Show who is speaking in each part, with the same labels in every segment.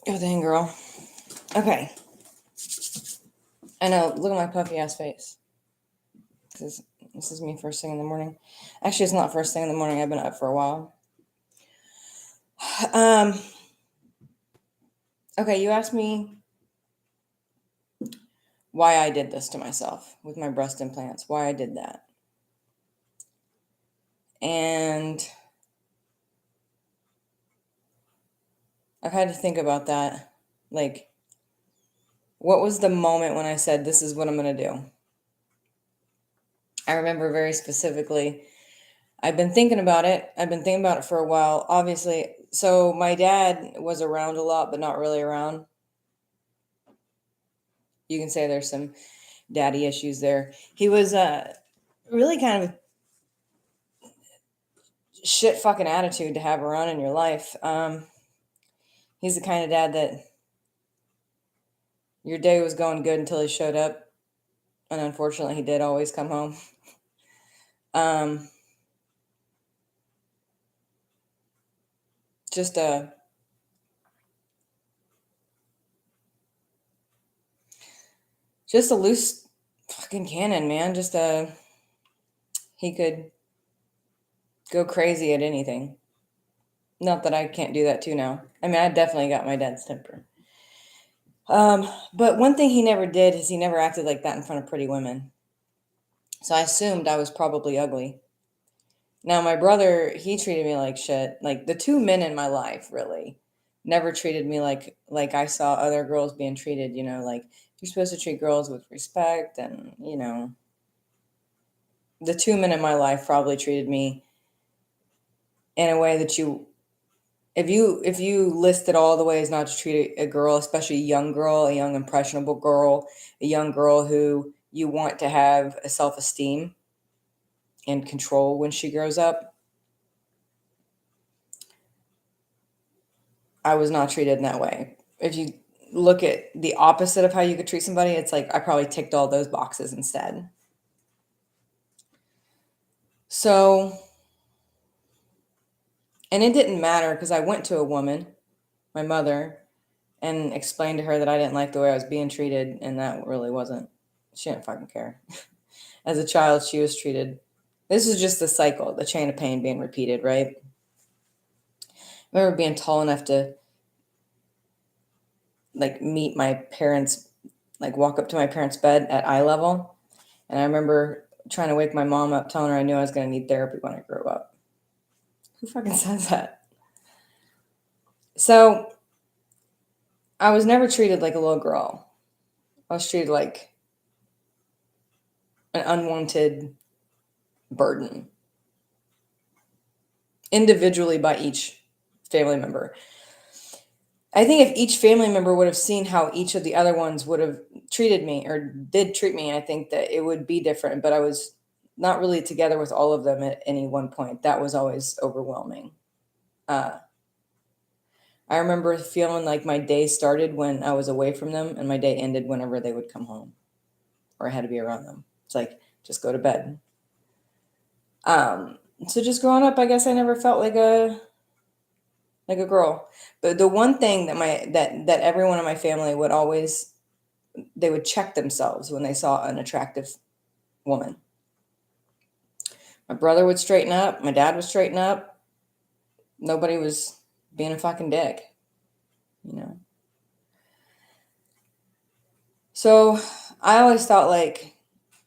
Speaker 1: Oh, dang, girl. Okay. I know. Look at my puffy ass face. This is me first thing in the morning. Actually, it's not first thing in the morning. I've been up for a while. Um. Okay, you asked me why I did this to myself with my breast implants. Why I did that, and I've had to think about that. Like, what was the moment when I said, "This is what I'm gonna do"? I remember very specifically. I've been thinking about it. I've been thinking about it for a while. Obviously, so my dad was around a lot, but not really around. You can say there's some daddy issues there. He was really kind of a shit fucking attitude to have around in your life. He's the kind of dad that your day was going good until he showed up, and unfortunately, he did always come home. Um, just a loose fucking cannon, man. He could go crazy at anything. Not that I can't do that too now. I mean, I definitely got my dad's temper. But one thing he never did is he never acted like that in front of pretty women. So I assumed I was probably ugly. Now my brother, he treated me like shit. Like the two men in my life really never treated me like I saw other girls being treated, like you're supposed to treat girls with respect and, the two men in my life probably treated me in a way that if you listed all the ways not to treat a girl, especially a young girl, a young impressionable girl, a young girl who you want to have a self-esteem and control when she grows up, I was not treated in that way. If you look at the opposite of how you could treat somebody, it's like I probably ticked all those boxes instead. So, and it didn't matter because I went to a woman, my mother, and explained to her that I didn't like the way I was being treated, and that really wasn't, she didn't fucking care. As a child, she was treated. This is just the cycle, the chain of pain being repeated, right? I remember being tall enough to like meet my parents, like walk up to my parents' bed at eye level. And I remember trying to wake my mom up, telling her I knew I was going to need therapy when I grew up. Who fucking says that? So I was never treated like a little girl. I was treated like an unwanted burden, individually by each family member. I think if each family member would have seen how each of the other ones would have treated me or did treat me, I think that it would be different. But I was not really together with all of them at any one point. That was always overwhelming. Uh, I remember feeling like my day started when I was away from them and my day ended whenever they would come home or I had to be around them. It's like, just go to bed. So just growing up, I guess I never felt like a girl. But the one thing that everyone in my family would always, they would check themselves when they saw an attractive woman. My brother would straighten up, my dad would straighten up. Nobody was being a fucking dick, you know. So I always thought like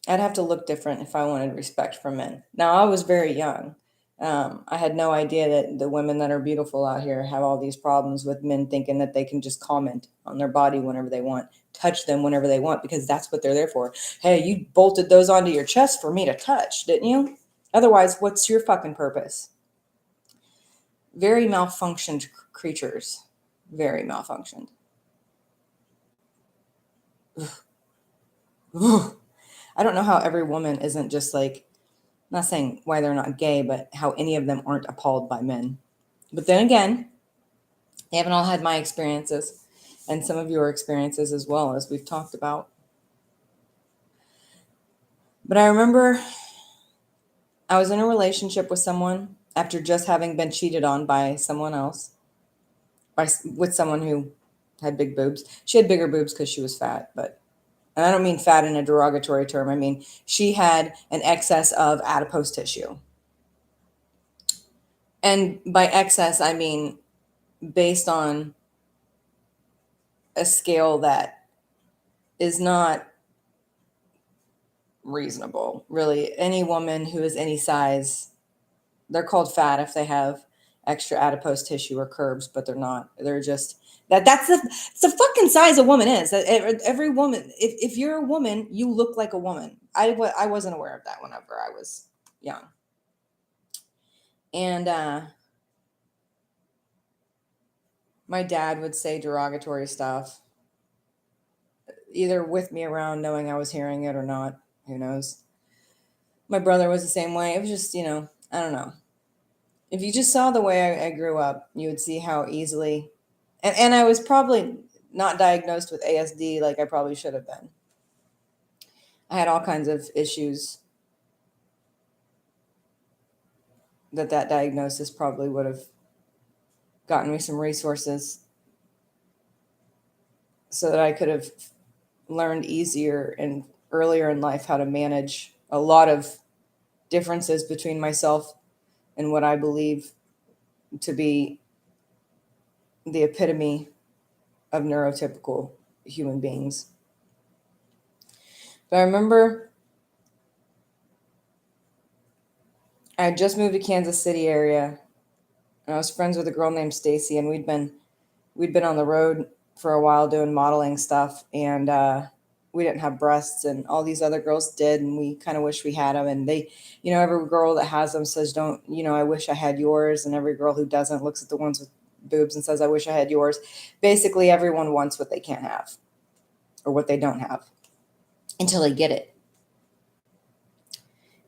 Speaker 1: I'd have to look different if I wanted respect from men. Now I was very young. I had no idea that the women that are beautiful out here have all these problems with men thinking that they can just comment on their body whenever they want, touch them whenever they want, because that's what they're there for. Hey, you bolted those onto your chest for me to touch, didn't you? Otherwise, what's your fucking purpose? Very malfunctioned creatures. Very malfunctioned. I don't know how every woman isn't just like, I'm not saying why they're not gay, but how any of them aren't appalled by men. But then again, they haven't all had my experiences and some of your experiences as well, as we've talked about. But I remember I was in a relationship with someone after just having been cheated on by someone else, with someone who had big boobs. She had bigger boobs because she was fat, but and I don't mean fat in a derogatory term. I mean she had an excess of adipose tissue. And by excess, I mean based on a scale that is not reasonable. Really, any woman who is any size, they're called fat if they have extra adipose tissue or curves, but they're not. They're just it's the fucking size a woman is. Every woman, if you're a woman, you look like a woman. I wasn't aware of that whenever I was young, and my dad would say derogatory stuff, either with me around, knowing I was hearing it or not. Who knows? My brother was the same way. It was just, I don't know. If you just saw the way I grew up, you would see how easily, and I was probably not diagnosed with ASD like I probably should have been. I had all kinds of issues that diagnosis probably would have gotten me some resources so that I could have learned easier and earlier in life how to manage a lot of differences between myself and what I believe to be the epitome of neurotypical human beings. But I remember I had just moved to Kansas City area, and I was friends with a girl named Stacy, and we'd been on the road for a while doing modeling stuff, and we didn't have breasts, and all these other girls did, and we kind of wish we had them. And they, every girl that has them says, "Don't, I wish I had yours," and every girl who doesn't looks at the ones with boobs and says, "I wish I had yours." Basically, everyone wants what they can't have or what they don't have until they get it.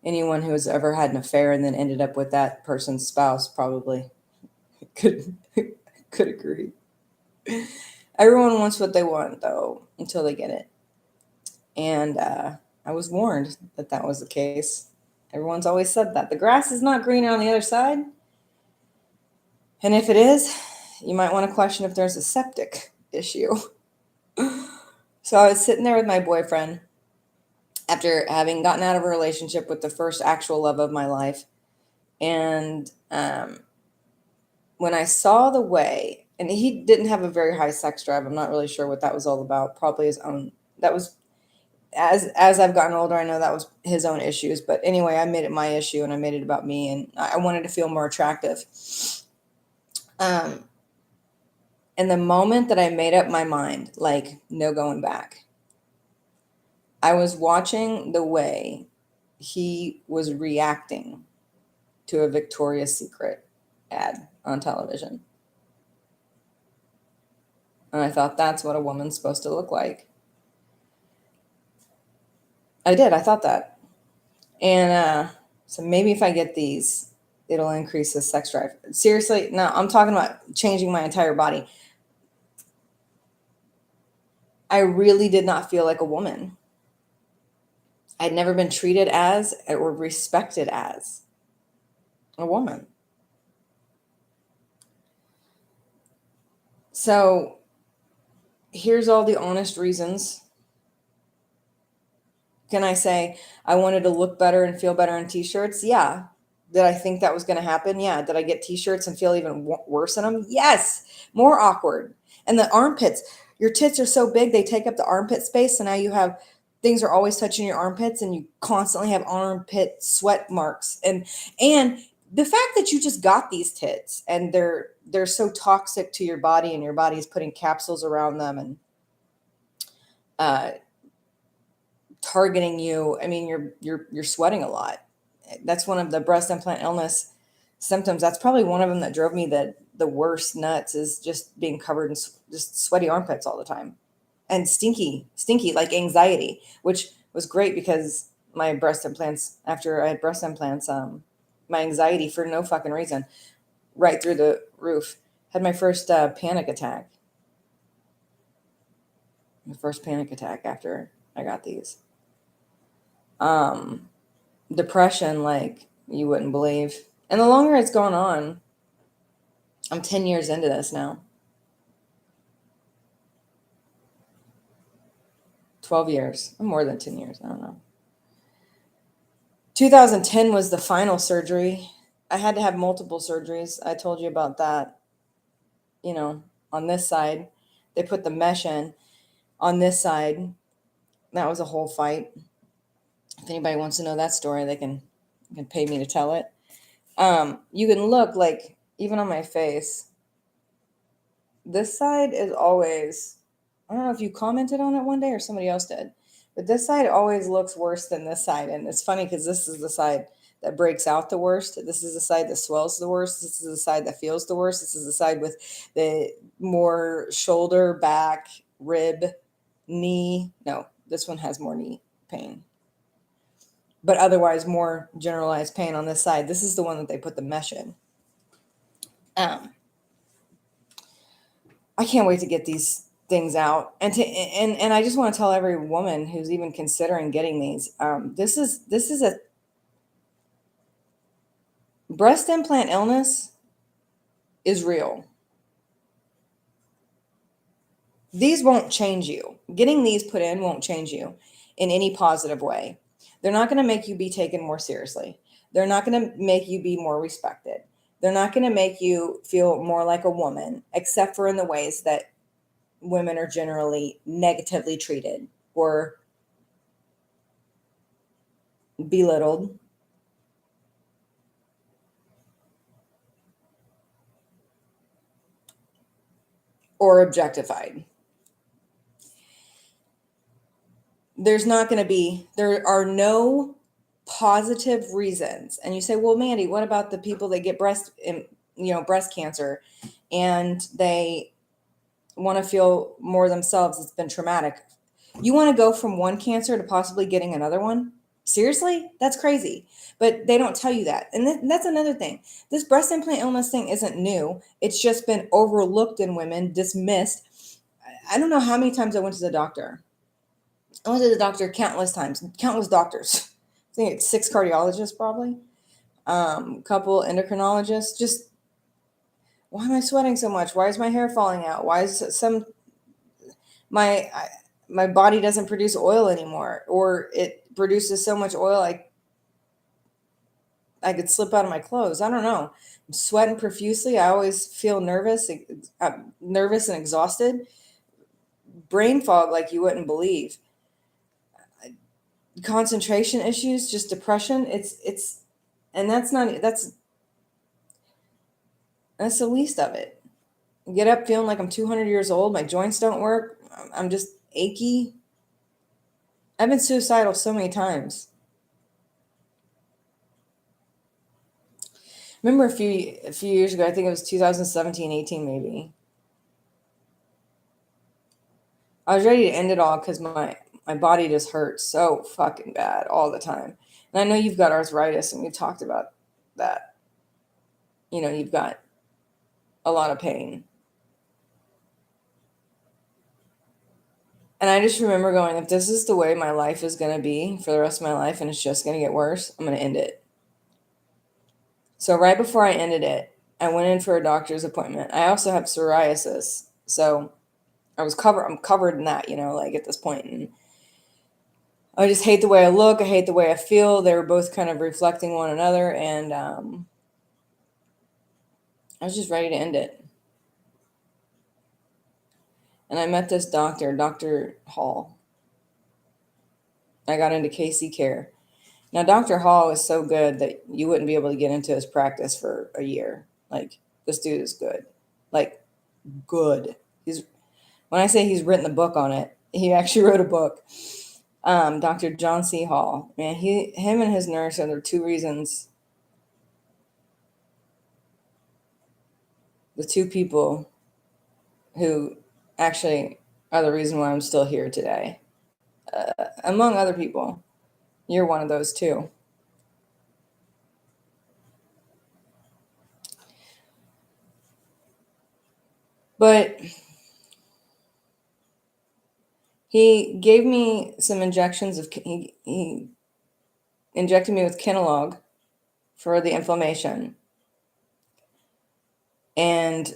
Speaker 1: Anyone who has ever had an affair and then ended up with that person's spouse probably could could agree. Everyone wants what they want though until they get it. And I was warned that that was the case. Everyone's always said that the grass is not greener on the other side. And if it is, you might want to question if there's a septic issue. So I was sitting there with my boyfriend after having gotten out of a relationship with the first actual love of my life. And when I saw the way, and he didn't have a very high sex drive, I'm not really sure what that was all about. Probably his own. That was as I've gotten older, I know that was his own issues. But anyway, I made it my issue, and I made it about me, and I wanted to feel more attractive. And the moment that I made up my mind, like no going back, I was watching the way he was reacting to a Victoria's Secret ad on television. And I thought that's what a woman's supposed to look like. I did. I thought that. And so maybe if I get these, it'll increase the sex drive. Seriously, no, I'm talking about changing my entire body. I really did not feel like a woman. I'd never been treated as or respected as a woman. So here's all the honest reasons. Can I say I wanted to look better and feel better in t-shirts? Yeah. Did I think that was going to happen? Yeah. Did I get t-shirts and feel even worse in them? Yes. More awkward. And the armpits, your tits are so big, they take up the armpit space. So now you have things are always touching your armpits and you constantly have armpit sweat marks. And the fact that you just got these tits and they're so toxic to your body and your body is putting capsules around them and uh, targeting you. I mean, you're sweating a lot. That's one of the breast implant illness symptoms. That's probably one of them that drove me the worst nuts is just being covered in just sweaty armpits all the time and stinky like anxiety, which was great because my breast implants after I had breast implants, my anxiety for no fucking reason, right through the roof. Had my first panic attack. My first panic attack after I got these. Depression like you wouldn't believe. And the longer it's gone on, I'm 10 years into this now. 12 years, more than 10 years. I don't know. 2010 was the final surgery. I had to have multiple surgeries. I told you about that, you know, on this side. They put the mesh in on this side. That was a whole fight. If anybody wants to know that story, they can pay me to tell it. You can look like even on my face, this side is always, I don't know if you commented on it one day or somebody else did, but this side always looks worse than this side. And it's funny because this is the side that breaks out the worst. This is the side that swells the worst. This is the side that feels the worst. This is the side with the more shoulder, back, rib, knee. No, this one has more knee pain, but otherwise more generalized pain on this side. This is the one that they put the mesh in. I can't wait to get these things out, and I just want to tell every woman who's even considering getting these. This is a breast implant illness is real. These won't change you. Getting these put in won't change you in any positive way. They're not going to make you be taken more seriously. They're not going to make you be more respected. They're not going to make you feel more like a woman, except for in the ways that women are generally negatively treated or belittled. Or objectified. There are no positive reasons. And you say, well, Mandy, what about the people that get breast cancer and they want to feel more themselves? It's been traumatic. You want to go from one cancer to possibly getting another one? Seriously? That's crazy. But they don't tell you that. And that's another thing. This breast implant illness thing isn't new. It's just been overlooked in women, dismissed. I don't know how many times I went to the doctor. I went to the doctor countless times, countless doctors. I think it's 6 cardiologists probably, couple endocrinologists. Just, why am I sweating so much? Why is my hair falling out? Why is my my body doesn't produce oil anymore, or it produces so much oil I could slip out of my clothes. I don't know. I'm sweating profusely. I always feel nervous and exhausted. Brain fog like you wouldn't believe. Concentration issues, just depression. It's and that's the least of it. I get up feeling like I'm 200 years old. My joints don't work. I'm just achy. I've been suicidal so many times. Remember a few years ago, I think it was 2017, 18 maybe. I was ready to end it all because my body just hurts so fucking bad all the time. And I know you've got arthritis, and we talked about that. You've got a lot of pain. And I just remember going, if this is the way my life is going to be for the rest of my life and it's just going to get worse, I'm going to end it. So right before I ended it, I went in for a doctor's appointment. I also have psoriasis. So I'm covered in that, like at this point. And I just hate the way I look. I hate the way I feel. They were both kind of reflecting one another. And I was just ready to end it. And I met this doctor, Dr. Hall. I got into KC Care. Now, Dr. Hall is so good that you wouldn't be able to get into his practice for a year. Like, this dude is good. Like, good. When I say he's written a book on it, he actually wrote a book. Dr. John C. Hall. Man, him and his nurse are the two people who actually are the reason why I'm still here today. Among other people. You're one of those too. But he gave me some injections he injected me with Kenalog for the inflammation and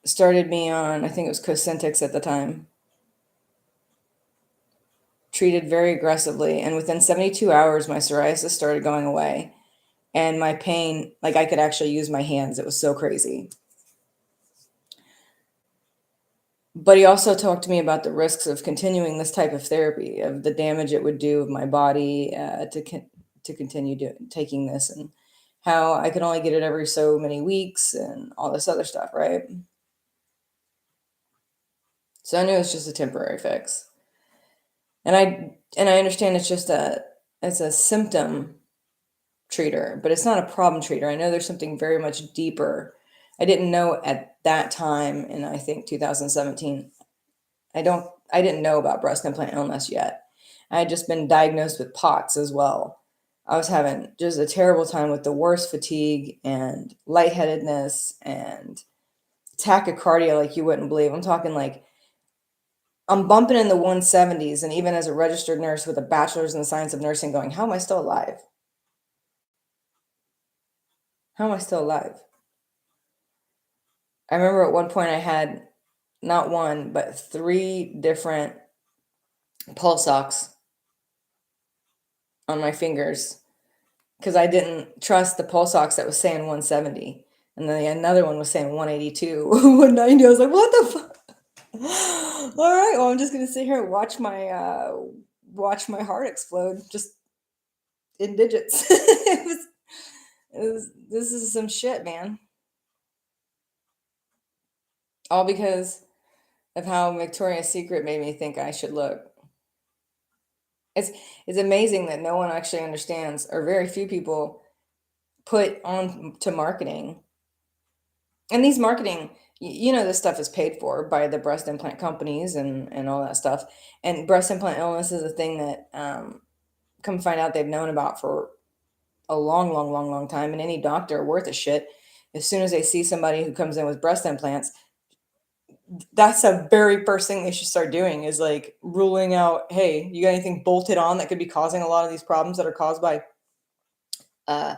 Speaker 1: started me on, I think it was Cosentyx at the time. treated very aggressively, and within 72 hours, my psoriasis started going away, and my pain, like I could actually use my hands. It was so crazy. But he also talked to me about the risks of continuing this type of therapy, of the damage it would do of my body to continue taking this, and how I could only get it every so many weeks and all this other stuff, right? So I knew it's just a temporary fix, and I understand it's a symptom treater, but it's not a problem treater. I know there's something very much deeper. I didn't know at that time, in I think 2017. I didn't know about breast implant illness yet. I had just been diagnosed with POTS as well. I was having just a terrible time with the worst fatigue and lightheadedness and tachycardia like you wouldn't believe. I'm talking like I'm bumping in the 170s, and even as a registered nurse with a bachelor's in the science of nursing, going, how am I still alive? How am I still alive? I remember at one point I had not one, but three different pulse ox on my fingers because I didn't trust the pulse ox that was saying 170. And then another one was saying 182, 190. I was like, what the fuck? All right, well, I'm just gonna sit here and watch my heart explode just in digits. This is some shit, man. All because of how Victoria's Secret made me think I should look. It's it's amazing that no one actually understands, or very few people put on to marketing. And these marketing, you know, this stuff is paid for by the breast implant companies and all that stuff. And breast implant illness is a thing that, come find out, they've known about for a long, long, long, long time. And any doctor worth a shit, as soon as they see somebody who comes in with breast implants, that's the very first thing they should start doing, is like ruling out, hey, you got anything bolted on that could be causing a lot of these problems that are caused by, uh,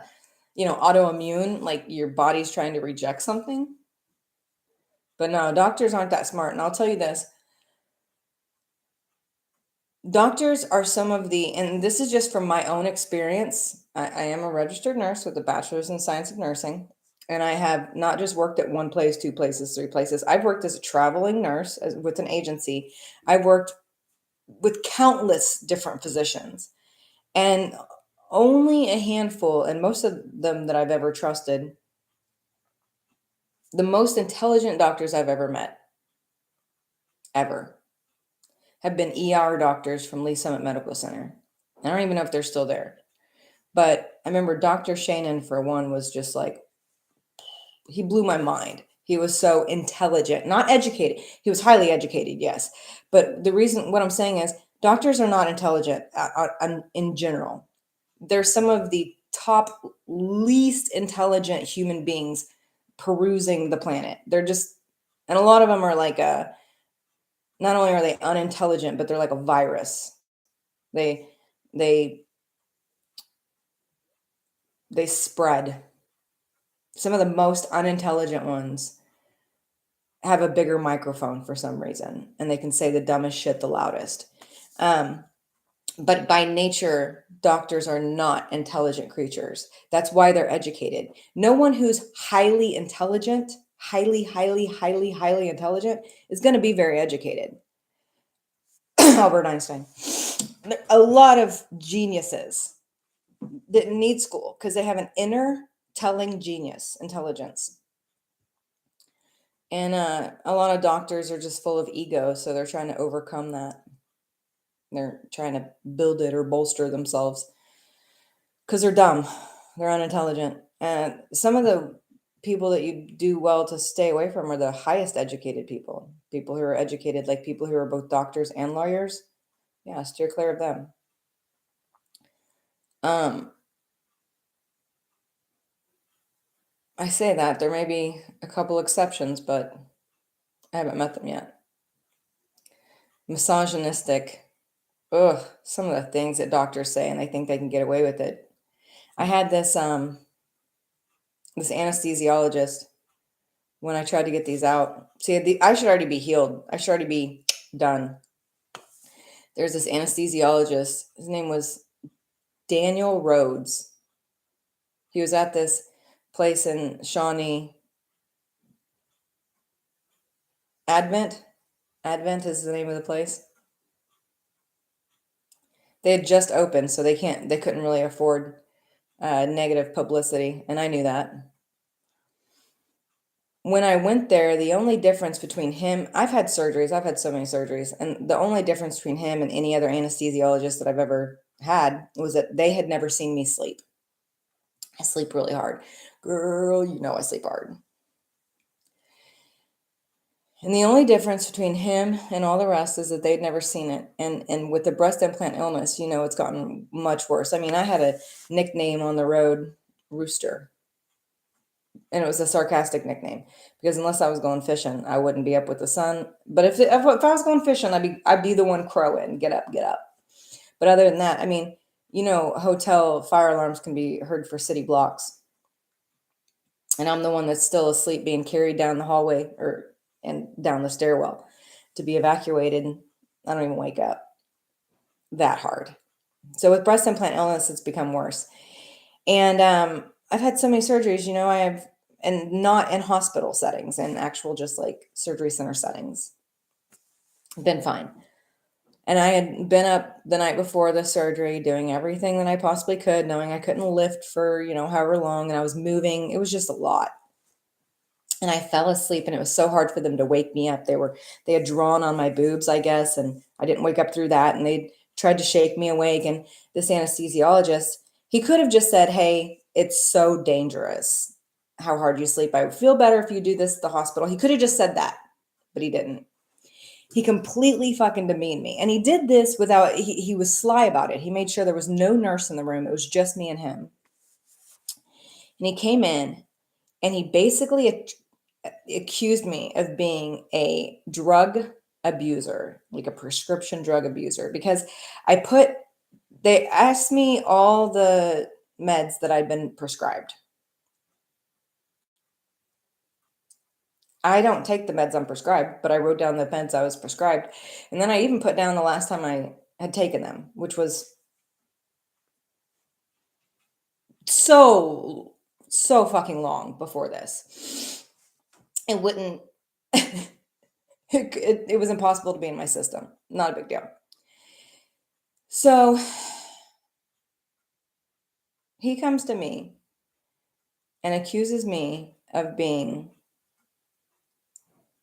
Speaker 1: autoimmune, like your body's trying to reject something. But no, doctors aren't that smart. And I'll tell you this, doctors are some of the, and this is just from my own experience. I am a registered nurse with a bachelor's in science of nursing. And I have not just worked at one place, two places, three places. I've worked as a traveling nurse with an agency. I've worked with countless different physicians. And only a handful, and most of them that I've ever trusted, the most intelligent doctors I've ever met, ever, have been ER doctors from Lee Summit Medical Center. I don't even know if they're still there. But I remember Dr. Shannon, for one, was just like, he blew my mind. He was so intelligent, not educated. He was highly educated, yes. But the reason, what I'm saying is, doctors are not intelligent in general. They're some of the top, least intelligent human beings perusing the planet. They're just, and a lot of them are like not only are they unintelligent, but they're like a virus. They they they spread. Some of the most unintelligent ones have a bigger microphone for some reason, and they can say the dumbest shit the loudest. Um, but by nature, doctors are not intelligent creatures. That's why they're educated. No one who's highly intelligent, highly, highly, highly, highly intelligent, is going to be very educated. Albert Einstein. A lot of geniuses didn't need school because they have an inner telling genius, intelligence. And a lot of doctors are just full of ego, so they're trying to overcome that. They're trying to build it or bolster themselves because they're dumb, they're unintelligent. And some of the people that you do well to stay away from are the highest educated people, people who are educated, like people who are both doctors and lawyers. Yeah, steer clear of them. Um, I say that there may be a couple exceptions, but I haven't met them yet. Misogynistic. Ugh, some of the things that doctors say, and they think they can get away with it. I had this anesthesiologist when I tried to get these out. See, I should already be healed. I should already be done. There's this anesthesiologist. His name was Daniel Rhodes. He was at this place in Shawnee. Advent. Advent is the name of the place. They had just opened, so they couldn't really afford negative publicity, and I knew that. When I went there, the only difference between him, I've had surgeries, I've had so many surgeries, and the only difference between him and any other anesthesiologist that I've ever had was that they had never seen me sleep. I sleep really hard. Girl, you know I sleep hard. And the only difference between him and all the rest is that they'd never seen it. And with the breast implant illness, you know, it's gotten much worse. I mean, I had a nickname on the road, Rooster. And it was a sarcastic nickname because unless I was going fishing, I wouldn't be up with the sun. But if I was going fishing, I'd be the one crowing, get up, get up. But other than that, I mean, you know, hotel fire alarms can be heard for city blocks, and I'm the one that's still asleep, being carried down the hallway and down the stairwell to be evacuated. I don't even wake up that hard. So with breast implant illness, it's become worse. And I've had so many surgeries, you know, and not in hospital settings, in actual just like surgery center settings. Been fine. And I had been up the night before the surgery doing everything that I possibly could, knowing I couldn't lift for, you know, however long, and I was moving. It was just a lot. And I fell asleep, and it was so hard for them to wake me up. They had drawn on my boobs, I guess, and I didn't wake up through that, and they tried to shake me awake. And this anesthesiologist, he could have just said, "Hey, it's so dangerous how hard you sleep. I would feel better if you do this at the hospital." He could have just said that, but he didn't. He completely fucking demeaned me. And he did this without, he was sly about it. He made sure there was no nurse in the room. It was just me and him. And he came in and he basically accused me of being a drug abuser, like a prescription drug abuser, because they asked me all the meds that I'd been prescribed. I don't take the meds I'm prescribed, but I wrote down the meds I was prescribed. And then I even put down the last time I had taken them, which was so fucking long before this. It wouldn't, it was impossible to be in my system. Not a big deal. So he comes to me and accuses me of being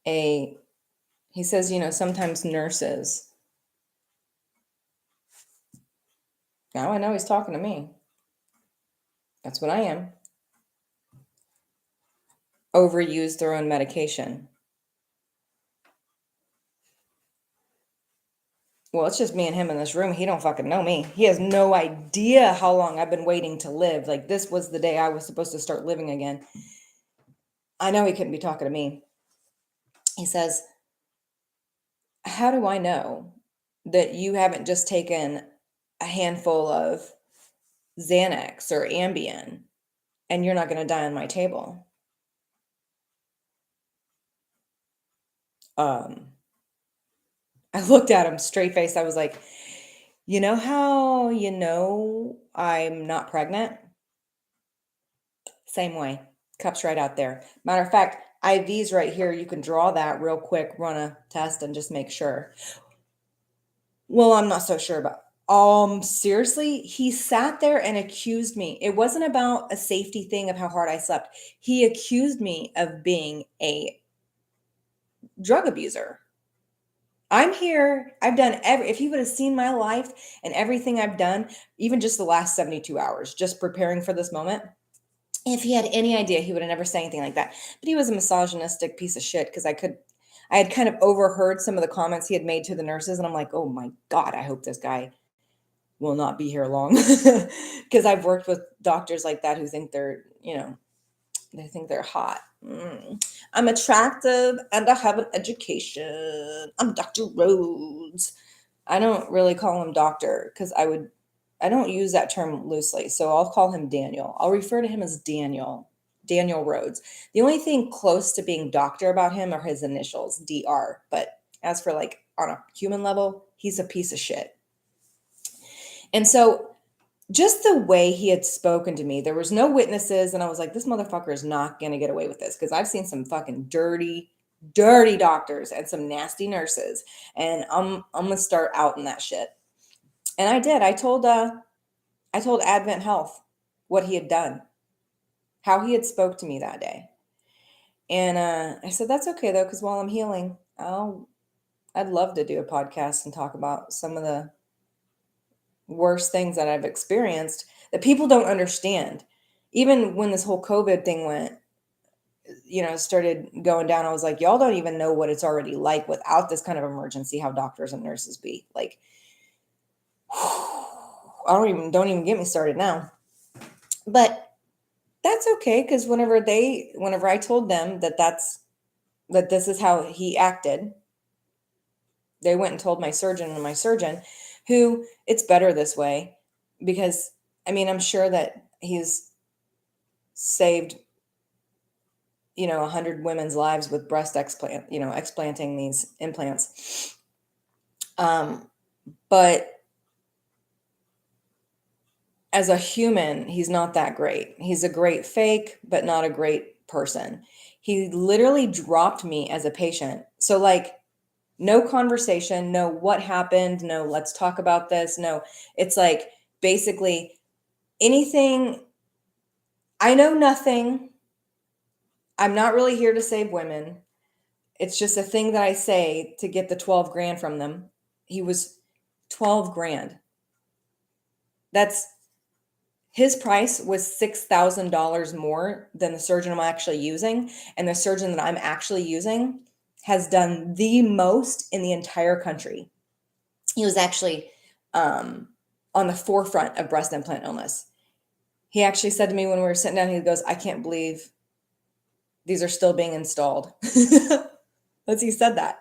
Speaker 1: he says, you know, sometimes nurses, now I know he's talking to me. That's what I am. Overuse their own medication. Well, it's just me and him in this room. He don't fucking know me. He has no idea how long I've been waiting to live. Like, this was the day I was supposed to start living again. I know he couldn't be talking to me. He says, "How do I know that you haven't just taken a handful of Xanax or Ambien and you're not going to die on my table?" Um, I looked at him straight faced. I was like, "You know how you know I'm not pregnant? Same way. Cup's right out there. Matter of fact, IV's right here. You can draw that real quick, run a test, and just make sure." Well, I'm not so sure about. Seriously, he sat there and accused me. It wasn't about a safety thing of how hard I slept. He accused me of being a drug abuser. I'm here. I've done if you would have seen my life and everything I've done, even just the last 72 hours, just preparing for this moment, if he had any idea, he would have never said anything like that. But he was a misogynistic piece of shit because I had kind of overheard some of the comments he had made to the nurses, and I'm like, oh my God, I hope this guy will not be here long. Because I've worked with doctors like that who think they're, you know, they think they're hot. I'm attractive and I have an education. I'm Dr. Rhodes. I don't really call him doctor because I don't use that term loosely. So I'll call him Daniel. I'll refer to him as Daniel Rhodes. The only thing close to being doctor about him are his initials, DR. But as for like on a human level, He's a piece of shit. And so just the way he had spoken to me, there was no witnesses. And I was like, this motherfucker is not going to get away with this. Cause I've seen some fucking dirty, dirty doctors and some nasty nurses. And I'm going to start out in that shit. And I did. I told Advent Health what he had done, how he had spoke to me that day. And I said, that's okay though. Cause while I'm healing, I'd love to do a podcast and talk about some of the worst things that I've experienced that people don't understand. Even when this whole COVID thing started going down, I was like, y'all don't even know what it's already like without this kind of emergency, how doctors and nurses be. Like, don't even get me started now. But that's okay, because whenever I told them that this is how he acted, they went and told my surgeon, and my surgeon, who, it's better this way, because I mean, I'm sure that he's saved 100 women's lives with breast explanting these implants. But as a human, he's not that great. He's a great fake, but not a great person. He literally dropped me as a patient. So like, no conversation, no what happened, no let's talk about this. No, it's like basically anything. I know nothing. I'm not really here to save women. It's just a thing that I say to get the 12 grand from them. He was 12 grand. His price was $6,000 more than the surgeon I'm actually using. And the surgeon that I'm actually using has done the most in the entire country. He was actually on the forefront of breast implant illness. He actually said to me when we were sitting down, he goes, I can't believe these are still being installed. He said that.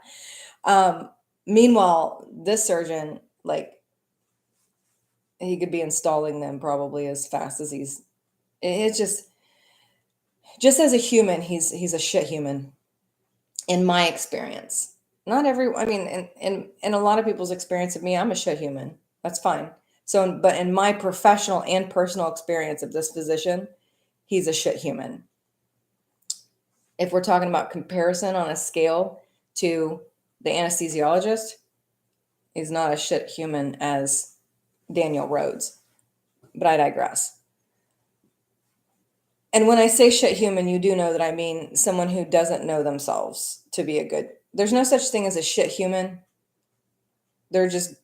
Speaker 1: Meanwhile, this surgeon, like, he could be installing them probably as fast as it's just as a human, he's a shit human, in my experience. Not I mean, in a lot of people's experience of me, I'm a shit human. That's fine. So, but in my professional and personal experience of this physician, he's a shit human. If we're talking about comparison on a scale to the anesthesiologist, he's not a shit human as Daniel Rhodes. But I digress. And when I say shit human, you do know that I mean someone who doesn't know themselves to be there's no such thing as a shit human. They're just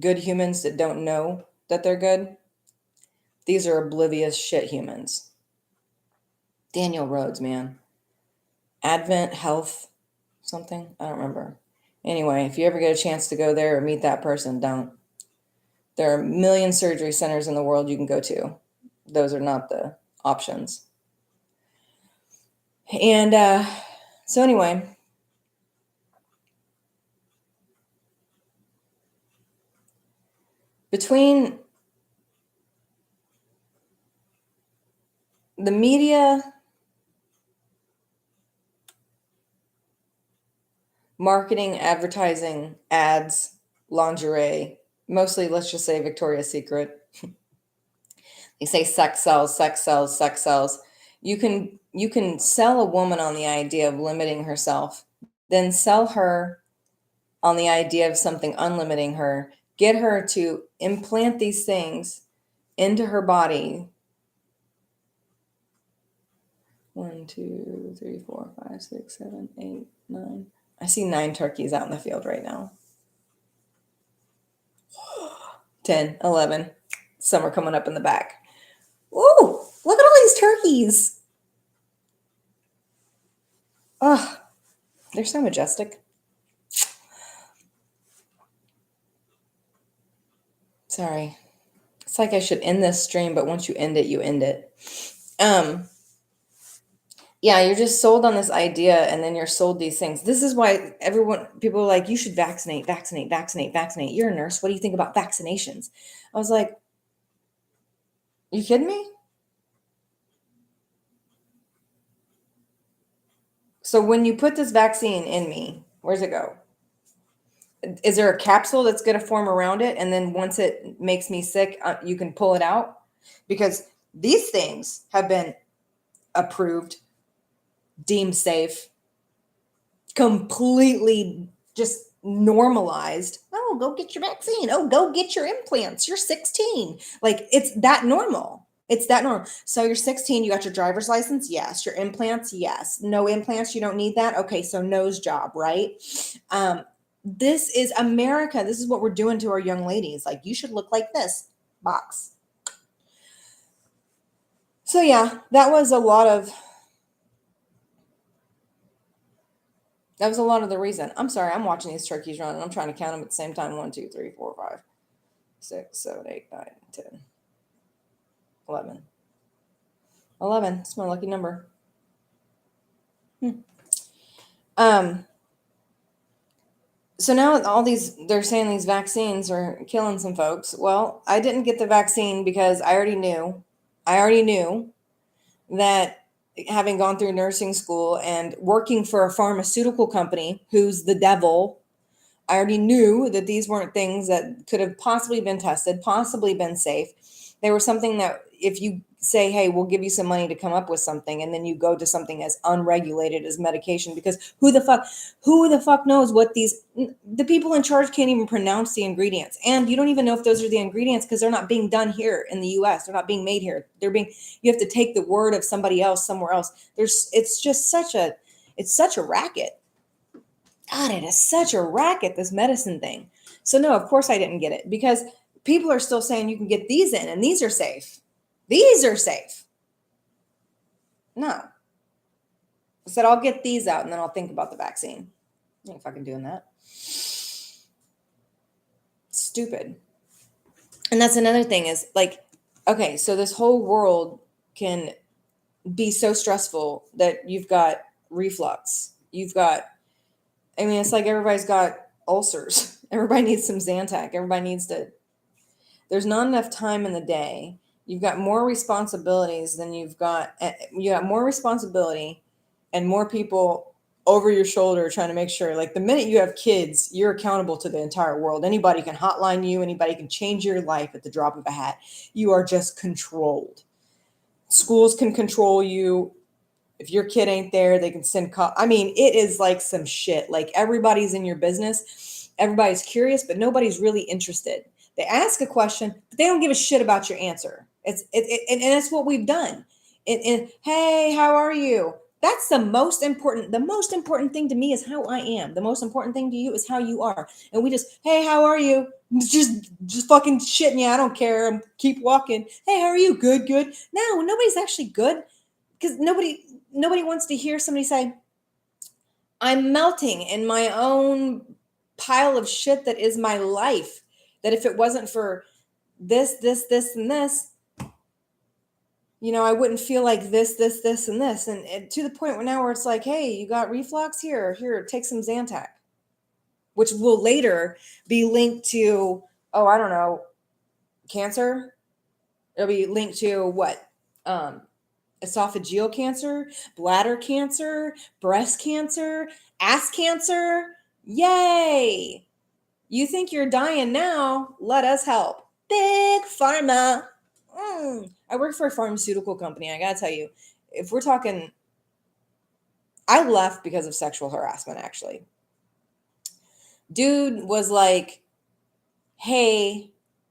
Speaker 1: good humans that don't know that they're good. These are oblivious shit humans. Daniel Rhodes, man. Advent Health something? I don't remember. Anyway, if you ever get a chance to go there or meet that person, don't. There are a million surgery centers in the world you can go to. Those are not the options. And so anyway, between the media, marketing, advertising, ads, lingerie, mostly, let's just say Victoria's Secret. They say sex sells, sex sells, sex sells. You can sell a woman on the idea of limiting herself, then sell her on the idea of something unlimiting her, get her to implant these things into her body. 1, 2, 3, 4, 5, 6, 7, 8, 9. I see 9 turkeys out in the field right now. 10, 11. Some are coming up in the back. Ooh, look at all these turkeys. Oh, they're so majestic. Sorry. It's like I should end this stream, but once you end it, you end it. Yeah, you're just sold on this idea, and then you're sold these things. This is why people are like, you should vaccinate, vaccinate, vaccinate, vaccinate. You're a nurse. What do you think about vaccinations? I was like, you kidding me? So when you put this vaccine in me, where's it go? Is there a capsule that's going to form around it? And then once it makes me sick, you can pull it out? Because these things have been approved, deemed safe, completely just normalized. Oh, go get your vaccine. Oh, go get your implants. You're 16. Like, it's that normal. It's that normal. So you're 16, you got your driver's license? Yes. Your implants? Yes. No implants, you don't need that? Okay, so nose job, right? This is America. This is what we're doing to our young ladies. Like, you should look like this. Box. So yeah, that was a lot of the reason. I'm sorry, I'm watching these turkeys run and I'm trying to count them at the same time. 1, 2, 3, 4, 5, 6, 7, 8, 9, 10, 11. 11. It's my lucky number. So now they're saying these vaccines are killing some folks. Well, I didn't get the vaccine because I already knew that, having gone through nursing school and working for a pharmaceutical company who's the devil, I already knew that these weren't things that could have possibly been tested, possibly been safe. They were something that if you say, hey, we'll give you some money to come up with something, and then you go to something as unregulated as medication, because who the fuck knows what the people in charge can't even pronounce the ingredients. And you don't even know if those are the ingredients because they're not being done here in the US. They're not being made here. You have to take the word of somebody else somewhere else. It's just such a racket. God, it is such a racket, this medicine thing. So no, of course I didn't get it, because people are still saying you can get these in and these are safe. These are safe. No. I said, I'll get these out and then I'll think about the vaccine. I ain't fucking doing that. Stupid. And that's another thing is, like, okay, so this whole world can be so stressful that you've got reflux. It's like everybody's got ulcers. Everybody needs some Zantac. There's not enough time in the day. You've got more responsibilities than you got more responsibility and more people over your shoulder trying to make sure, like, the minute you have kids, you're accountable to the entire world. Anybody can hotline you. Anybody can change your life at the drop of a hat. You are just controlled. Schools can control you. If your kid ain't there, they can send it is like some shit. Like, everybody's in your business. Everybody's curious, but nobody's really interested. They ask a question, but they don't give a shit about your answer. And that's what we've done. And hey, how are you? That's the most important. The most important thing to me is how I am. The most important thing to you is how you are. And we just, hey, how are you? Just fucking shitting you. I don't care. Keep walking. Hey, how are you? Good, good. No, nobody's actually good, because nobody wants to hear somebody say, I'm melting in my own pile of shit that is my life. That if it wasn't for this, and this, I wouldn't feel like this, and this. And to the point where it's like, hey, you got reflux? Here, take some Zantac, which will later be linked to, oh, I don't know, cancer. It'll be linked to what? Esophageal cancer, bladder cancer, breast cancer, ass cancer. Yay! You think you're dying now? Let us help. Big pharma. I work for a pharmaceutical company. I gotta tell you, if we're talking, I left because of sexual harassment, actually. Dude was like, hey,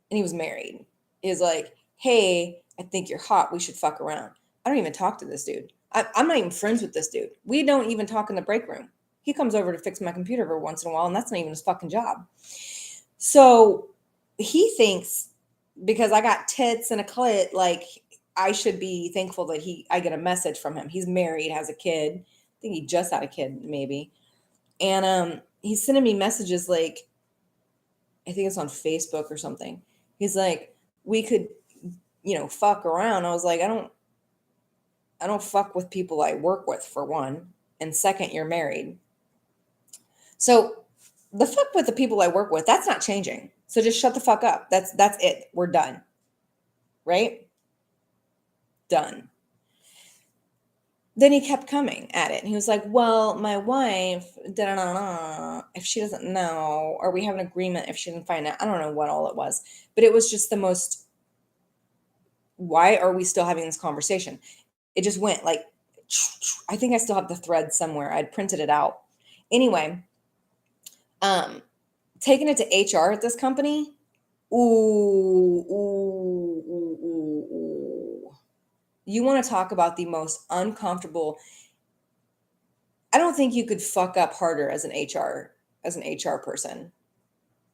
Speaker 1: and he was married. He was like, hey, I think you're hot. We should fuck around. I don't even talk to this dude. I'm not even friends with this dude. We don't even talk in the break room. He comes over to fix my computer every once in a while, and that's not even his fucking job. So he thinks because I got tits and a clit, like, I should be thankful that I get a message from him. He's married, has a kid. I think he just had a kid, maybe. And he's sending me messages like, I think it's on Facebook or something. He's like, we could, fuck around. I was like, I don't fuck with people I work with, for one. And second, you're married. So the fuck with the people I work with, that's not changing. So just shut the fuck up. That's it. We're done. Right? Done. then he kept coming at it. And he was like, well, my wife, da-da-da-da, if she doesn't know, or we have an agreement if she didn't find out. I don't know what all it was. But it was just the most, why are we still having this conversation? It just went like, I think I still have the thread somewhere. I'd printed it out. Anyway, taking it to HR at this company, ooh, ooh, ooh, ooh, ooh. You want to talk about the most uncomfortable. I don't think you could fuck up harder as an HR person.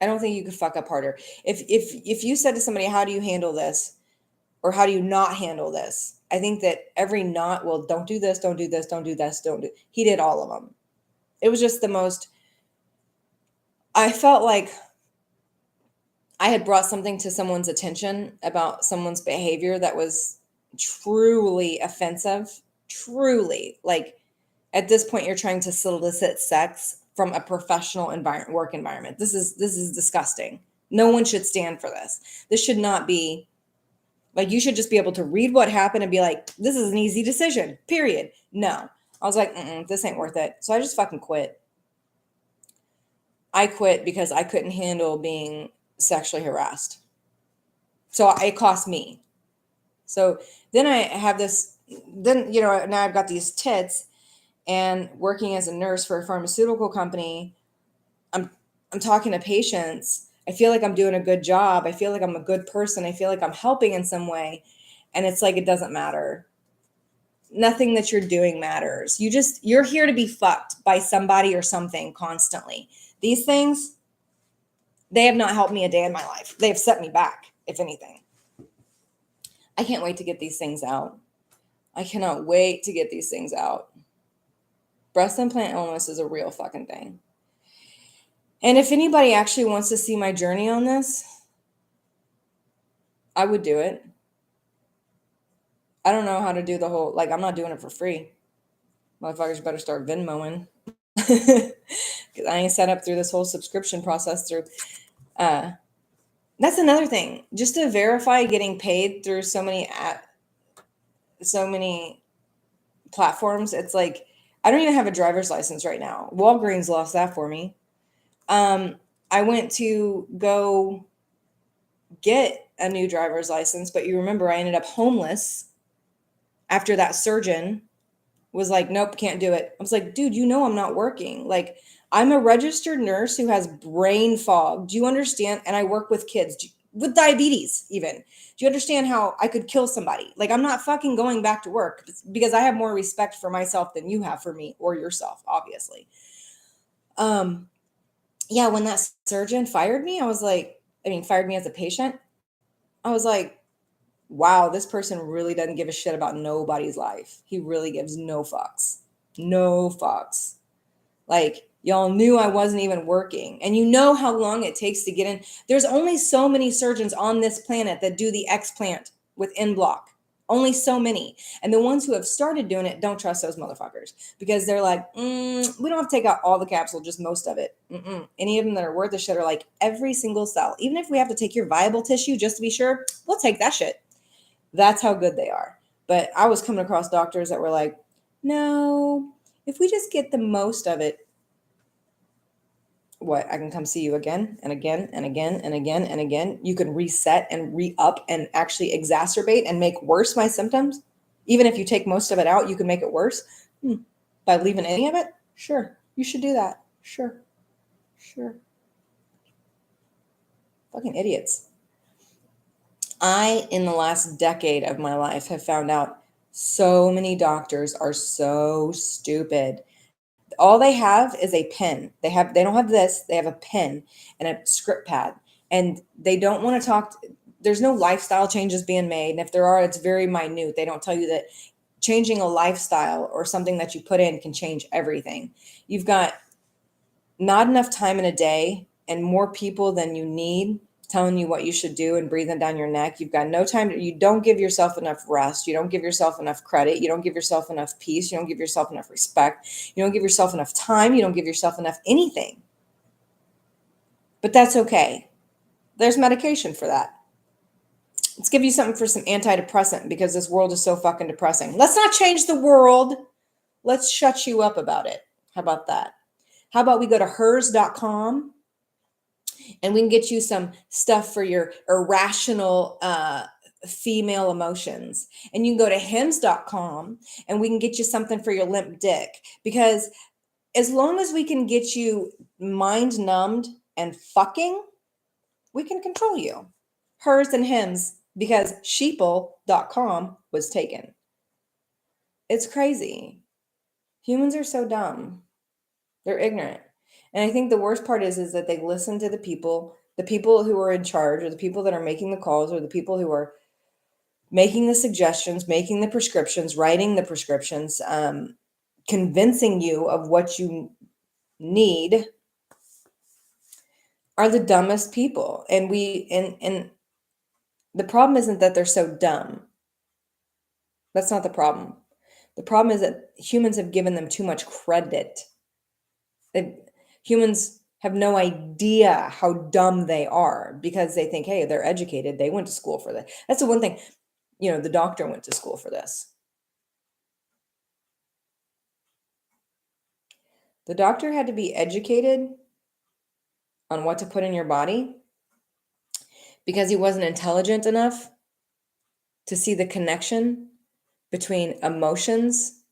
Speaker 1: I don't think you could fuck up harder. If you said to somebody, how do you handle this? Or how do you not handle this? I think that every not, well, don't do this, don't do this, don't do this, don't do. He did all of them. It was just the most, I felt like I had brought something to someone's attention about someone's behavior that was truly offensive. Truly. Like at this point, you're trying to solicit sex from a professional work environment. This is disgusting. No one should stand for this. This should not be like, you should just be able to read what happened and be like, this is an easy decision, period. No. I was like, this ain't worth it. So I just fucking quit. I quit because I couldn't handle being sexually harassed. So it cost me. So then I have this, then, now I've got these tits and working as a nurse for a pharmaceutical company. I'm talking to patients. I feel like I'm doing a good job. I feel like I'm a good person. I feel like I'm helping in some way. And it's like, it doesn't matter. Nothing that you're doing matters. You're here to be fucked by somebody or something constantly. These things, they have not helped me a day in my life. They have set me back, if anything. I can't wait to get these things out. I cannot wait to get these things out. Breast implant illness is a real fucking thing. And if anybody actually wants to see my journey on this, I would do it. I don't know how to do the whole, like, I'm not doing it for free. Motherfuckers better start Venmoing. Because I ain't set up through this whole subscription process through. That's another thing. Just to verify getting paid through so many platforms, it's like, I don't even have a driver's license right now. Walgreens lost that for me. I went to go get a new driver's license, but you remember I ended up homeless after that surgeon was like, nope, can't do it. I was like, dude, I'm not working. Like, I'm a registered nurse who has brain fog. Do you understand? And I work with kids with diabetes even. Do you understand how I could kill somebody? Like, I'm not fucking going back to work because I have more respect for myself than you have for me or yourself, obviously. Yeah, when that surgeon fired me, fired me as a patient, I was like, wow, this person really doesn't give a shit about nobody's life. He really gives no fucks. No fucks. Like, y'all knew I wasn't even working. And you know how long it takes to get in. There's only so many surgeons on this planet that do the explant with N-block. Only so many. And the ones who have started doing it don't trust those motherfuckers because they're like, we don't have to take out all the capsule, just most of it. Any of them that are worth a shit are like every single cell. Even if we have to take your viable tissue just to be sure, we'll take that shit. That's how good they are. But I was coming across doctors that were like, no, if we just get the most of it, I can come see you again and again and again and again and again. You can reset and re-up and actually exacerbate and make worse my symptoms. Even if you take most of it out, you can make it worse. By leaving any of it? Sure. You should do that. Sure. Fucking idiots. I, in the last decade of my life, have found out so many doctors are so stupid. All they have is a pen. They don't have this. They have a pen and a script pad, and they don't want to talk. There's no lifestyle changes being made. And if there are, it's very minute. They don't tell you that changing a lifestyle or something that you put in can change everything. You've got not enough time in a day and more people than you need telling you what you should do and breathing down your neck. You've got no time. You don't give yourself enough rest. You don't give yourself enough credit. You don't give yourself enough peace. You don't give yourself enough respect. You don't give yourself enough time. You don't give yourself enough anything. But that's okay. There's medication for that. Let's give you something for some antidepressant because this world is so fucking depressing. Let's not change the world. Let's shut you up about it. How about that? How about we go to hers.com and we can get you some stuff for your irrational female emotions. And you can go to hims.com and we can get you something for your limp dick. Because as long as we can get you mind numbed and fucking, we can control you. Hers and hims, because sheeple.com was taken. It's crazy. Humans are so dumb. They're ignorant. And I think the worst part is that they listen to the people who are in charge, or the people that are making the calls, or the people who are making the suggestions, making the prescriptions, writing the prescriptions, convincing you of what you need, are the dumbest people. And the problem isn't that they're so dumb. That's not the problem. The problem is that humans have given them too much credit. Humans have no idea how dumb they are because they think, hey, they're educated. They went to school for that. That's the one thing, the doctor went to school for this. The doctor had to be educated on what to put in your body because he wasn't intelligent enough to see the connection between emotions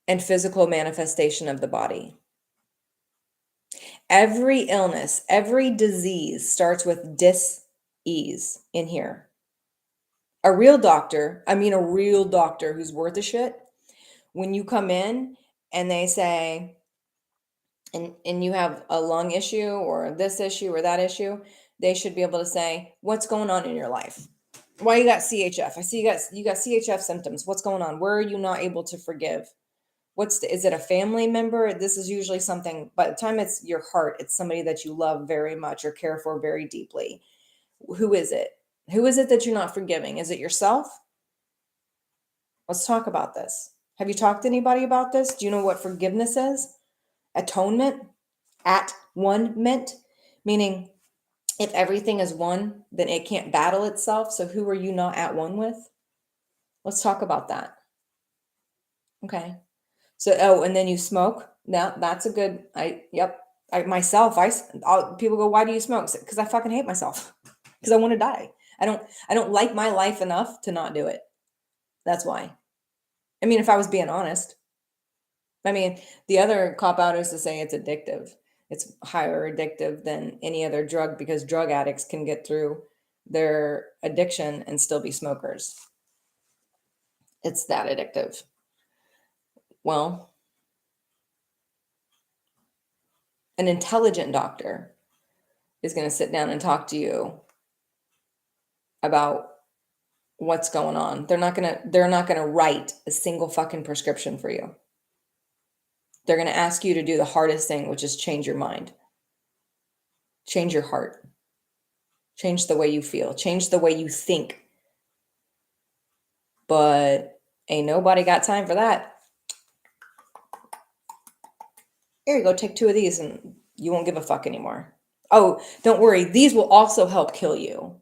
Speaker 1: and physical manifestation of the body. Every illness, every disease starts with dis-ease in here. A real doctor who's worth a shit, when you come in and they say, and you have a lung issue or this issue or that issue, they should be able to say, what's going on in your life? Why you got CHF? I see you got CHF symptoms. What's going on? Where are you not able to forgive? Is it a family member? This is usually something, by the time it's your heart, it's somebody that you love very much or care for very deeply. Who is it? Who is it that you're not forgiving? Is it yourself? Let's talk about this. Have you talked to anybody about this? Do you know what forgiveness is? Atonement? At one meant? Meaning, if everything is one, then it can't battle itself. So who are you not at one with? Let's talk about that. Okay. So, and then you smoke. Now that's a good, people go, why do you smoke? Because I fucking hate myself. Because I want to die. I don't like my life enough to not do it. That's why. I mean, if I was being honest, the other cop out is to say it's addictive. It's higher addictive than any other drug because drug addicts can get through their addiction and still be smokers. It's that addictive. Well, an intelligent doctor is going to sit down and talk to you about what's going on. They're not going to write a single fucking prescription for you. They're going to ask you to do the hardest thing, which is change your mind. Change your heart. Change the way you feel. Change the way you think. But ain't nobody got time for that. Here you go, take 2 of these and you won't give a fuck anymore. Oh, don't worry. These will also help kill you.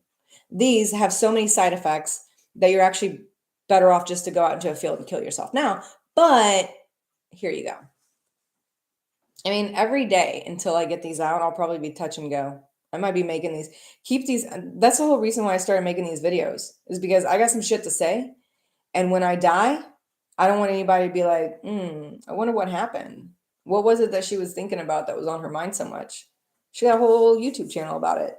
Speaker 1: These have so many side effects that you're actually better off just to go out into a field and kill yourself now. But here you go. Every day until I get these out, I'll probably be touch and go. I might be making these. Keep these. That's the whole reason why I started making these videos, is because I got some shit to say. And when I die, I don't want anybody to be like, I wonder what happened. What was it that she was thinking about that was on her mind so much? She got a whole YouTube channel about it.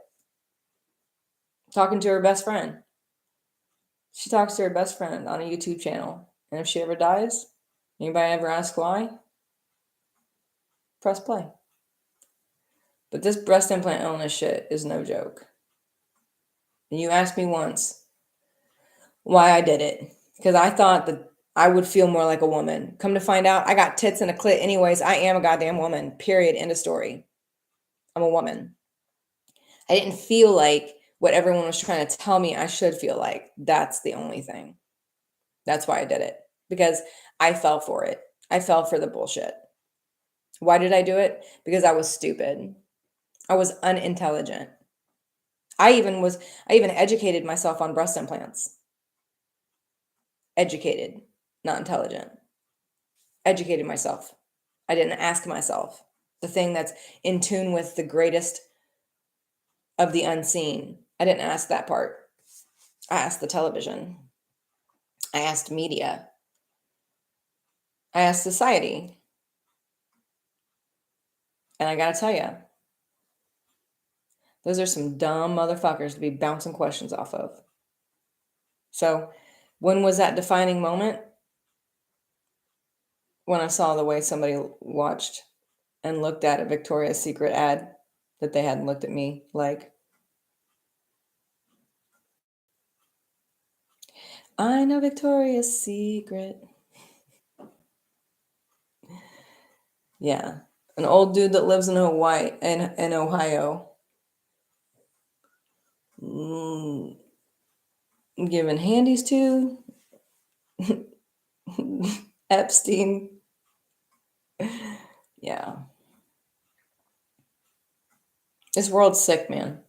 Speaker 1: Talking to her best friend. She talks to her best friend on a YouTube channel. And if she ever dies, anybody ever ask why? Press play. But this breast implant illness shit is no joke. And you asked me once why I did it. Because I thought that I would feel more like a woman. Come to find out, I got tits and a clit anyways. I am a goddamn woman. Period. End of story. I'm a woman. I didn't feel like what everyone was trying to tell me I should feel like. That's the only thing. That's why I did it. Because I fell for it. I fell for the bullshit. Why did I do it? Because I was stupid. I was unintelligent. I even educated myself on breast implants. Educated. not intelligent. Educated myself. I didn't ask myself. The thing that's in tune with the greatest of the unseen. I didn't ask that part. I asked the television. I asked media. I asked society. And I got to tell you, those are some dumb motherfuckers to be bouncing questions off of. So, when was that defining moment? When I saw the way somebody watched and looked at a Victoria's Secret ad that they hadn't looked at me like. I know Victoria's Secret. Yeah. An old dude that lives in Hawaii in Ohio. Giving handies to Epstein. Yeah. This world's sick, man.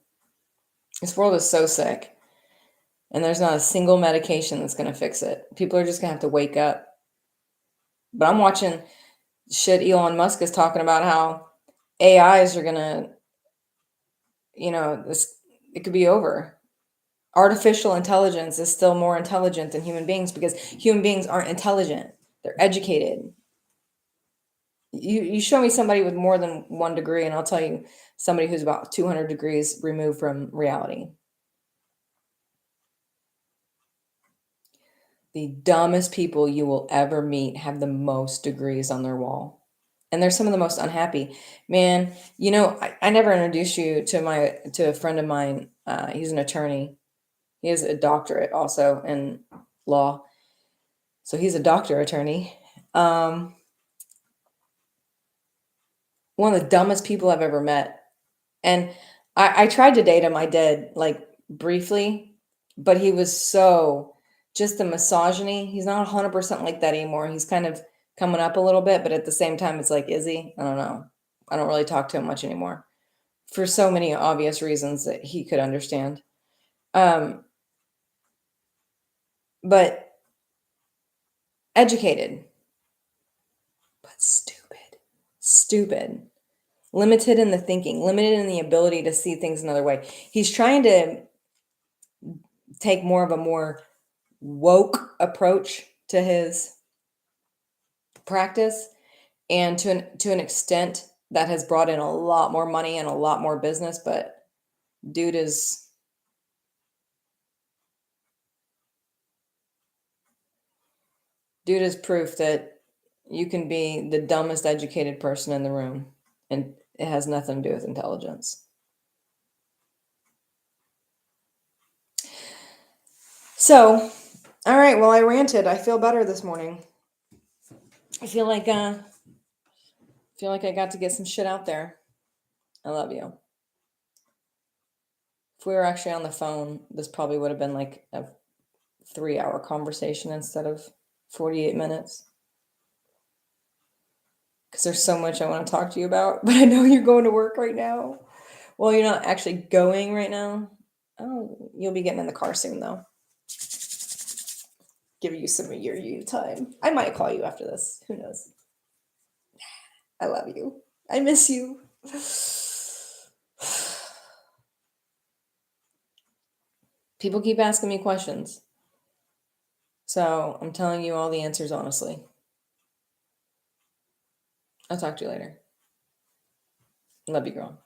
Speaker 1: This world is so sick. And there's not a single medication that's going to fix it. People are just going to have to wake up. But I'm watching shit Elon Musk is talking about how AIs are going to, it could be over. Artificial intelligence is still more intelligent than human beings because human beings aren't intelligent. They're educated. You show me somebody with more than 1 degree, and I'll tell you somebody who's about 200 degrees removed from reality. The dumbest people you will ever meet have the most degrees on their wall. And they're some of the most unhappy. Man, I never introduced you to a friend of mine. He's an attorney. He has a doctorate also in law. So he's a doctor attorney. One of the dumbest people I've ever met. And I tried to date him. I did, like, briefly, but he was so just the misogyny. He's not 100% like that anymore. He's kind of coming up a little bit, but at the same time, it's like, is he? I don't know. I don't really talk to him much anymore for so many obvious reasons that he could understand. But educated, but stupid, limited in the thinking, limited in the ability to see things another way. He's trying to take more woke approach to his practice, and to an extent that has brought in a lot more money and a lot more business, but dude is proof that you can be the dumbest educated person in the room and it has nothing to do with intelligence. So, all right, well, I ranted. I feel better this morning. I feel like I got to get some shit out there. I love you. If we were actually on the phone, this probably would have been like a 3-hour conversation instead of 48 minutes. Because there's so much I want to talk to you about, but I know you're going to work right now. Well, you're not actually going right now. Oh, you'll be getting in the car soon, though. Give you some of your you time. I might call you after this. Who knows? I love you. I miss you. People keep asking me questions. So I'm telling you all the answers honestly. I'll talk to you later. Love you, girl.